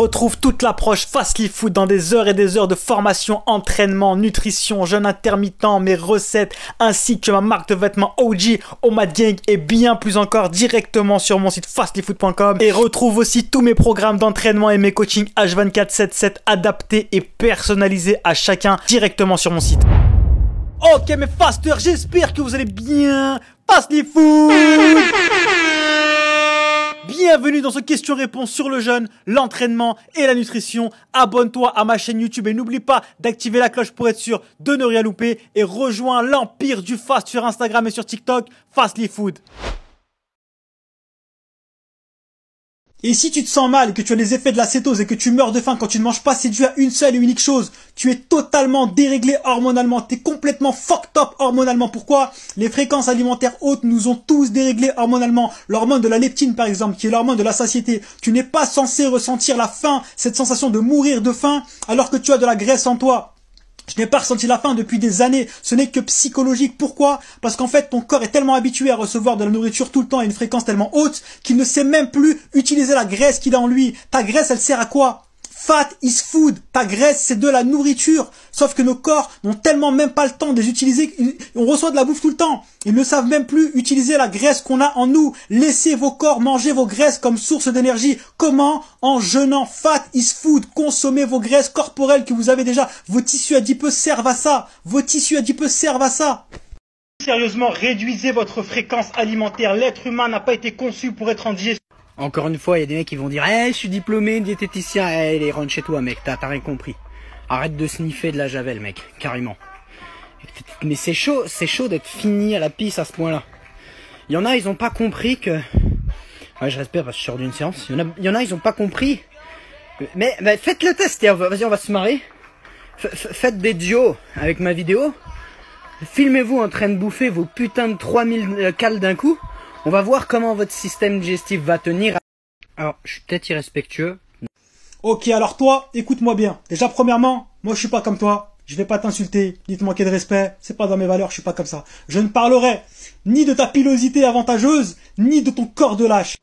Retrouve toute l'approche Fastly Food dans des heures et des heures de formation, entraînement, nutrition, jeûne intermittent, mes recettes, ainsi que ma marque de vêtements OG, Omad Gang et bien plus encore directement sur mon site fastlyfood.com. Et retrouve aussi tous mes programmes d'entraînement et mes coachings H24/7/7 adaptés et personnalisés à chacun directement sur mon site. Ok mes fasters, j'espère que vous allez bien. Fastly Food. Bienvenue dans ce question-réponse sur le jeûne, l'entraînement et la nutrition. Abonne-toi à ma chaîne YouTube et n'oublie pas d'activer la cloche pour être sûr de ne rien louper. Et rejoins l'empire du fast sur Instagram et sur TikTok, Fastly Food. Et si tu te sens mal, que tu as les effets de la cétose et que tu meurs de faim quand tu ne manges pas, c'est dû à une seule et unique chose. Tu es totalement déréglé hormonalement. Tu es complètement fucked up hormonalement. Pourquoi? Les fréquences alimentaires hautes nous ont tous déréglés hormonalement. L'hormone de la leptine, par exemple, qui est l'hormone de la satiété. Tu n'es pas censé ressentir la faim, cette sensation de mourir de faim, alors que tu as de la graisse en toi. Je n'ai pas ressenti la faim depuis des années, ce n'est que psychologique. Pourquoi? Parce qu'en fait, ton corps est tellement habitué à recevoir de la nourriture tout le temps à une fréquence tellement haute qu'il ne sait même plus utiliser la graisse qu'il a en lui. Ta graisse, elle sert à quoi? Fat is food. Ta graisse, c'est de la nourriture. Sauf que nos corps n'ont tellement même pas le temps de les utiliser. On reçoit de la bouffe tout le temps. Ils ne savent même plus utiliser la graisse qu'on a en nous. Laissez vos corps manger vos graisses comme source d'énergie. Comment? En jeûnant. Fat is food. Consommez vos graisses corporelles que vous avez déjà. Vos tissus adipeux servent à ça. Vos tissus adipeux servent à ça. Sérieusement, réduisez votre fréquence alimentaire. L'être humain n'a pas été conçu pour être en digestion. Encore une fois, il y a des mecs qui vont dire je suis diplômé, diététicien. Les rentre chez toi, mec, t'as rien compris. Arrête de sniffer de la javel, mec, carrément. Mais c'est chaud d'être fini à la pisse à ce point-là. Il y en a, ils ont pas compris que... Ouais, je respire parce que je sors d'une séance. Il y en a, ils ont pas compris. Mais faites le test, vas-y, on va se marrer. Faites des duos avec ma vidéo. Filmez-vous en train de bouffer vos putains de 3000 cales d'un coup. On va voir comment votre système digestif va tenir. Alors, je suis peut-être irrespectueux. Ok, alors toi, écoute-moi bien. Déjà, premièrement, moi je suis pas comme toi. Je vais pas t'insulter, ni te manquer de respect. C'est pas dans mes valeurs, je suis pas comme ça. Je ne parlerai ni de ta pilosité avantageuse, ni de ton corps de lâche.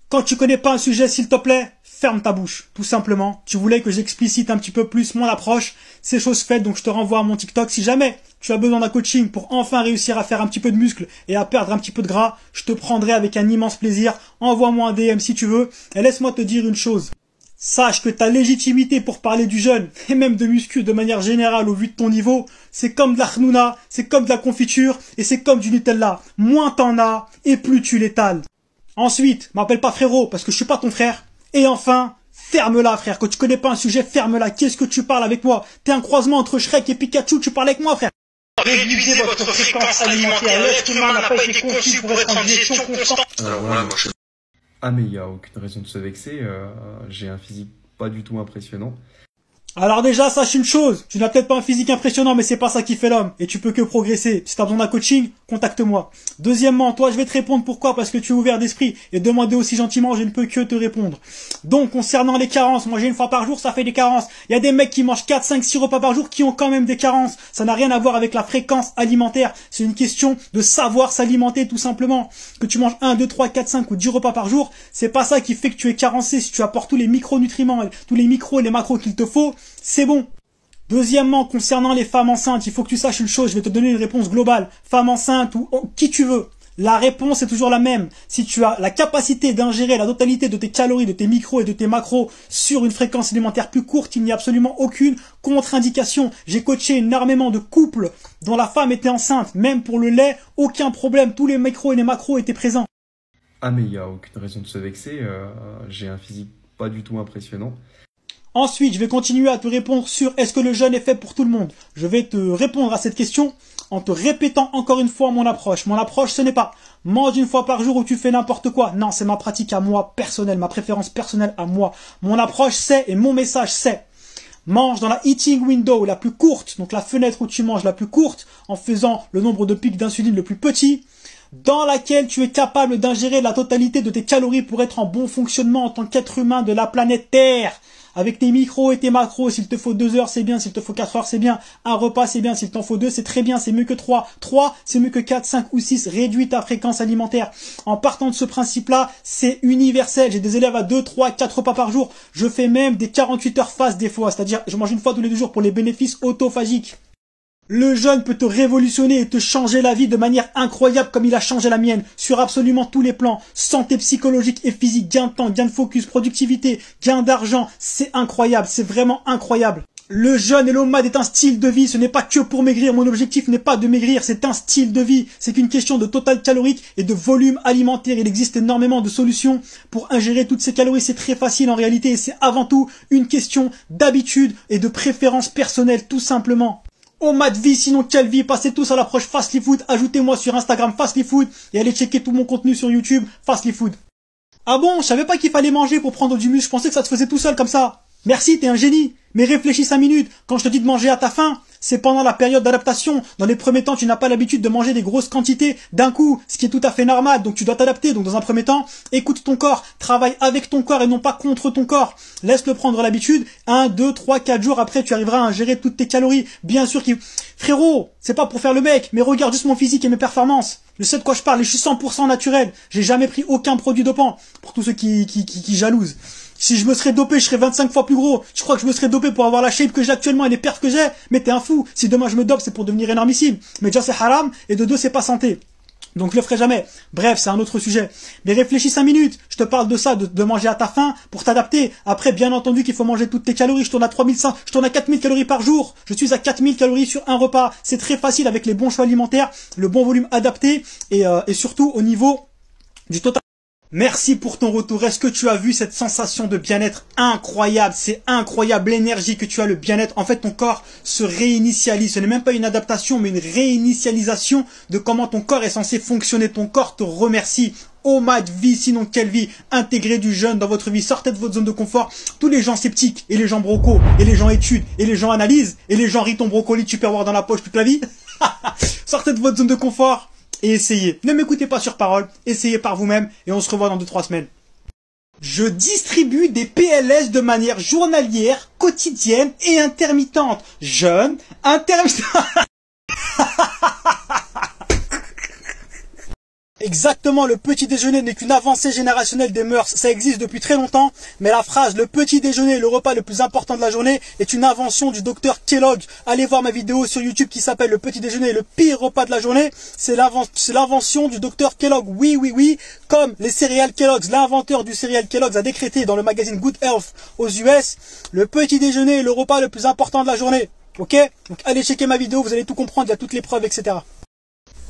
Quand tu connais pas un sujet, s'il te plaît, ferme ta bouche, tout simplement. Tu voulais que j'explicite un petit peu plus mon approche. C'est chose faite, donc je te renvoie à mon TikTok. Si jamais tu as besoin d'un coaching pour enfin réussir à faire un petit peu de muscle et à perdre un petit peu de gras, je te prendrai avec un immense plaisir. Envoie-moi un DM si tu veux. Et laisse-moi te dire une chose. Sache que ta légitimité pour parler du jeûne, et même de muscu de manière générale au vu de ton niveau, c'est comme de la khnouna, c'est comme de la confiture, et c'est comme du Nutella. Moins t'en as, et plus tu l'étales. Ensuite, m'appelle pas frérot, parce que je suis pas ton frère. Et enfin, ferme-la frère, quand tu connais pas un sujet, ferme-la. Qu'est-ce que tu parles avec moi? T'es un croisement entre Shrek et Pikachu, tu parles avec moi frère. Réduisez votre fréquence alimentaire. L'être humain n'a pas été conçu pour être en digestion constante. Alors voilà, moi je... Ah mais il n'y a aucune raison de se vexer, j'ai un physique pas du tout impressionnant. Alors déjà, sache une chose, tu n'as peut-être pas un physique impressionnant, mais c'est pas ça qui fait l'homme, et tu peux que progresser. Si tu as besoin d'un coaching, contacte-moi. Deuxièmement, toi, je vais te répondre pourquoi, parce que tu es ouvert d'esprit, et demander aussi gentiment, je ne peux que te répondre. Donc, concernant les carences, moi j'ai une fois par jour, ça fait des carences. Il y a des mecs qui mangent 4, 5, 6 repas par jour qui ont quand même des carences. Ça n'a rien à voir avec la fréquence alimentaire, c'est une question de savoir s'alimenter tout simplement. Que tu manges 1, 2, 3, 4, 5 ou 10 repas par jour, c'est pas ça qui fait que tu es carencé. Si tu apportes tous les micronutriments, tous les micros et les macros qu'il te faut, c'est bon. Deuxièmement, concernant les femmes enceintes, il faut que tu saches une chose, je vais te donner une réponse globale. Femme enceinte ou qui tu veux. La réponse est toujours la même. Si tu as la capacité d'ingérer la totalité de tes calories, de tes micros et de tes macros sur une fréquence alimentaire plus courte, il n'y a absolument aucune contre-indication. J'ai coaché énormément de couples dont la femme était enceinte. Même pour le lait, aucun problème. Tous les micros et les macros étaient présents. Ah mais il n'y a aucune raison de se vexer, j'ai un physique pas du tout impressionnant. Ensuite, je vais continuer à te répondre sur est-ce que le jeûne est fait pour tout le monde. Je vais te répondre à cette question en te répétant encore une fois mon approche. Mon approche, ce n'est pas mange une fois par jour ou tu fais n'importe quoi. Non, c'est ma pratique à moi personnelle, ma préférence personnelle à moi. Mon approche, c'est, et mon message, c'est mange dans la eating window la plus courte, donc la fenêtre où tu manges la plus courte, en faisant le nombre de pics d'insuline le plus petit, dans laquelle tu es capable d'ingérer la totalité de tes calories pour être en bon fonctionnement en tant qu'être humain de la planète Terre. avec tes micros et tes macros. S'il te faut 2 heures, c'est bien. S'il te faut 4 heures, c'est bien. Un repas, c'est bien. S'il t'en faut 2, c'est très bien. C'est mieux que 3. 3, c'est mieux que 4, 5 ou 6. Réduis ta fréquence alimentaire. En partant de ce principe-là, c'est universel. J'ai des élèves à 2, 3, 4 repas par jour. Je fais même des 48 heures fast des fois. C'est-à-dire, je mange une fois tous les 2 jours pour les bénéfices autophagiques. Le jeûne peut te révolutionner et te changer la vie de manière incroyable comme il a changé la mienne, sur absolument tous les plans. Santé psychologique et physique, gain de temps, gain de focus, productivité, gain d'argent, c'est incroyable, c'est vraiment incroyable. Le jeûne et l'OMAD est un style de vie, ce n'est pas que pour maigrir, mon objectif n'est pas de maigrir, c'est un style de vie. C'est qu'une question de total calorique et de volume alimentaire. Il existe énormément de solutions pour ingérer toutes ces calories, c'est très facile en réalité et c'est avant tout une question d'habitude et de préférence personnelle, tout simplement. OMAD vie, sinon quelle vie, passez tous à l'approche Fastly Food, ajoutez-moi sur Instagram Fastly Food et allez checker tout mon contenu sur YouTube Fastly Food. Ah bon, je savais pas qu'il fallait manger pour prendre du muscle, je pensais que ça se faisait tout seul comme ça. Merci, t'es un génie. Mais réfléchis 5 minutes. Quand je te dis de manger à ta faim, c'est pendant la période d'adaptation. Dans les premiers temps, tu n'as pas l'habitude de manger des grosses quantités d'un coup, ce qui est tout à fait normal. Donc tu dois t'adapter. Donc dans un premier temps, écoute ton corps. Travaille avec ton corps et non pas contre ton corps. Laisse-le prendre l'habitude. 1, 2, 3, 4 jours après, tu arriveras à ingérer toutes tes calories. Bien sûr frérot, c'est pas pour faire le mec, mais regarde juste mon physique et mes performances. Je sais de quoi je parle et je suis 100% naturel. J'ai jamais pris aucun produit dopant. Pour tous ceux qui jalousent. Si je me serais dopé, je serais 25 fois plus gros. Je crois que je me serais dopé pour avoir la shape que j'ai actuellement et les perfs que j'ai. Mais t'es un fou. Si demain je me dope, c'est pour devenir énormissime. Mais déjà c'est haram et de deux c'est pas santé. Donc je le ferai jamais. Bref, c'est un autre sujet. Mais réfléchis 5 minutes. Je te parle de ça, de manger à ta faim pour t'adapter. Après, bien entendu qu'il faut manger toutes tes calories. Je tourne à 3500, je tourne à 4000 calories par jour. Je suis à 4000 calories sur un repas. C'est très facile avec les bons choix alimentaires, le bon volume adapté et surtout au niveau du total. Merci pour ton retour. Est-ce que tu as vu cette sensation de bien-être incroyable? C'est incroyable l'énergie que tu as, le bien-être. En fait, ton corps se réinitialise. Ce n'est même pas une adaptation, mais une réinitialisation de comment ton corps est censé fonctionner. Ton corps te remercie. OMAD vie, sinon quelle vie? Intégrez du jeûne dans votre vie. Sortez de votre zone de confort. Tous les gens sceptiques, et les gens brocos, et les gens études, et les gens analysent, et les gens rient ton brocoli, tu peux avoir dans la poche toute la vie. Sortez de votre zone de confort. Et essayez. Ne m'écoutez pas sur parole, essayez par vous-même et on se revoit dans 2-3 semaines. Je distribue des PLS de manière journalière, quotidienne et intermittente. Jeûne, intermittent. Exactement, le petit déjeuner n'est qu'une avancée générationnelle des mœurs. Ça existe depuis très longtemps, mais la phrase « le petit déjeuner est le repas le plus important de la journée » est une invention du docteur Kellogg. Allez voir ma vidéo sur YouTube qui s'appelle « Le petit déjeuner est le pire repas de la journée ». C'est l'invention du docteur Kellogg. Oui, oui, oui, comme les céréales Kellogg's. L'inventeur du céréal Kellogg's a décrété dans le magazine Good Health aux US « Le petit déjeuner est le repas le plus important de la journée ». Ok? Donc allez checker ma vidéo, vous allez tout comprendre, il y a toutes les preuves, etc.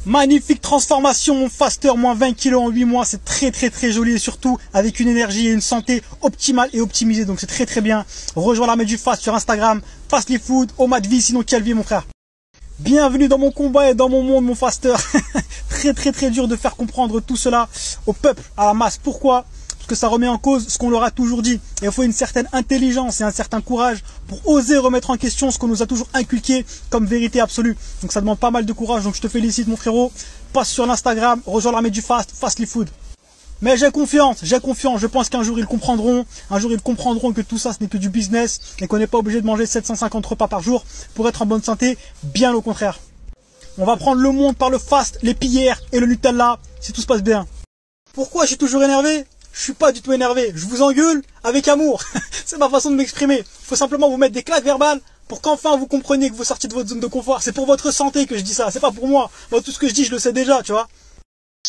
Magnifique transformation, mon faster, moins 20 kg en 8 mois, c'est très très très joli et surtout avec une énergie et une santé optimale et optimisée, donc c'est très très bien. Rejoins l'armée du fast sur Instagram, Fastly Food, OMAD vie, sinon quelle vie mon frère. Bienvenue dans mon combat et dans mon monde mon faster. Très très très dur de faire comprendre tout cela au peuple, à la masse. Pourquoi ? Parce que ça remet en cause ce qu'on leur a toujours dit. Et il faut une certaine intelligence et un certain courage pour oser remettre en question ce qu'on nous a toujours inculqué comme vérité absolue. Donc ça demande pas mal de courage, donc je te félicite mon frérot. Passe sur l'Instagram, rejoins l'armée du fast, Fastly Food. Mais j'ai confiance, je pense qu'un jour ils comprendront, que tout ça ce n'est que du business et qu'on n'est pas obligé de manger 750 repas par jour pour être en bonne santé, bien au contraire. On va prendre le monde par le fast, les pierres et le Nutella, si tout se passe bien. Pourquoi je suis toujours énervé ? Je suis pas du tout énervé, je vous engueule avec amour. C'est ma façon de m'exprimer. Il faut simplement vous mettre des claques verbales pour qu'enfin vous compreniez que vous sortiez de votre zone de confort. C'est pour votre santé que je dis ça, c'est pas pour moi. Moi, tout ce que je dis, je le sais déjà, tu vois.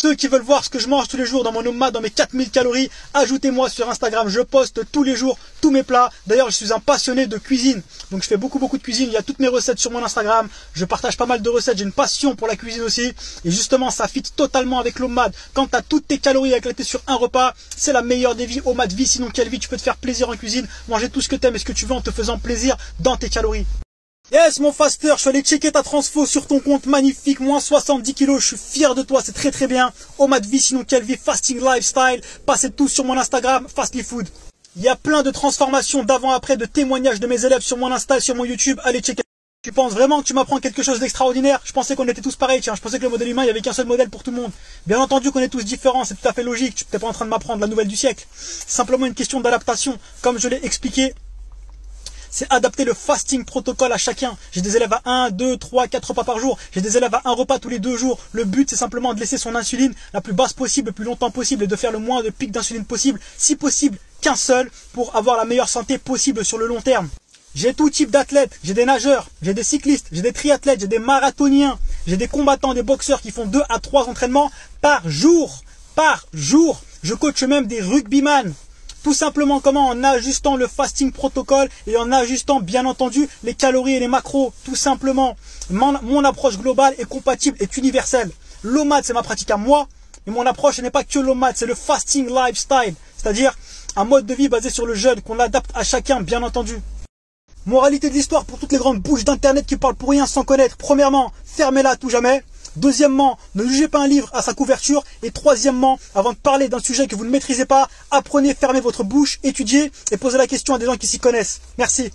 Ceux qui veulent voir ce que je mange tous les jours dans mon OMAD, dans mes 4000 calories, ajoutez-moi sur Instagram. Je poste tous les jours tous mes plats. D'ailleurs, je suis un passionné de cuisine. Donc, je fais beaucoup de cuisine. Il y a toutes mes recettes sur mon Instagram. Je partage pas mal de recettes. J'ai une passion pour la cuisine aussi. Et justement, ça fit totalement avec l'OMAD. Quand tu as toutes tes calories éclatées sur un repas, c'est la meilleure des vies. OMAD vie, sinon quelle vie. Tu peux te faire plaisir en cuisine, manger tout ce que tu aimes et ce que tu veux en te faisant plaisir dans tes calories. Yes mon faster, je suis allé checker ta transfo sur ton compte, magnifique, moins 70 kg, je suis fier de toi, c'est très très bien. OMAD vie, sinon quelle vie, fasting lifestyle, passez tous sur mon Instagram, Fastly Food. Il y a plein de transformations d'avant-après, de témoignages de mes élèves sur mon Insta, sur mon YouTube, allez checker. Tu penses vraiment que tu m'apprends quelque chose d'extraordinaire? Je pensais qu'on était tous pareils, tiens, je pensais que le modèle humain, il n'y avait qu'un seul modèle pour tout le monde. Bien entendu qu'on est tous différents, c'est tout à fait logique, tu n'es pas en train de m'apprendre la nouvelle du siècle. C'est simplement une question d'adaptation, comme je l'ai expliqué c'est adapter le fasting protocole à chacun. J'ai des élèves à 1, 2, 3, 4 repas par jour. J'ai des élèves à 1 repas tous les 2 jours. Le but, c'est simplement de laisser son insuline la plus basse possible, le plus longtemps possible et de faire le moins de pics d'insuline possible, si possible qu'un seul, pour avoir la meilleure santé possible sur le long terme. J'ai tout type d'athlètes, j'ai des nageurs, j'ai des cyclistes, j'ai des triathlètes, j'ai des marathoniens, j'ai des combattants, des boxeurs qui font 2 à 3 entraînements par jour. Par jour. Je coach même des rugbyman. Tout simplement comment? En ajustant le fasting protocole et en ajustant bien entendu les calories et les macros. Tout simplement. Mon approche globale est compatible, est universelle. L'OMAD, c'est ma pratique à moi. Et mon approche n'est pas que l'OMAD, c'est le fasting lifestyle. C'est-à-dire un mode de vie basé sur le jeûne qu'on adapte à chacun, bien entendu. Moralité de l'histoire pour toutes les grandes bouches d'internet qui parlent pour rien sans connaître. Premièrement, fermez-la à tout jamais. Deuxièmement, ne jugez pas un livre à sa couverture. Et troisièmement, avant de parler d'un sujet que vous ne maîtrisez pas, apprenez, fermez votre bouche, étudiez et posez la question à des gens qui s'y connaissent. Merci.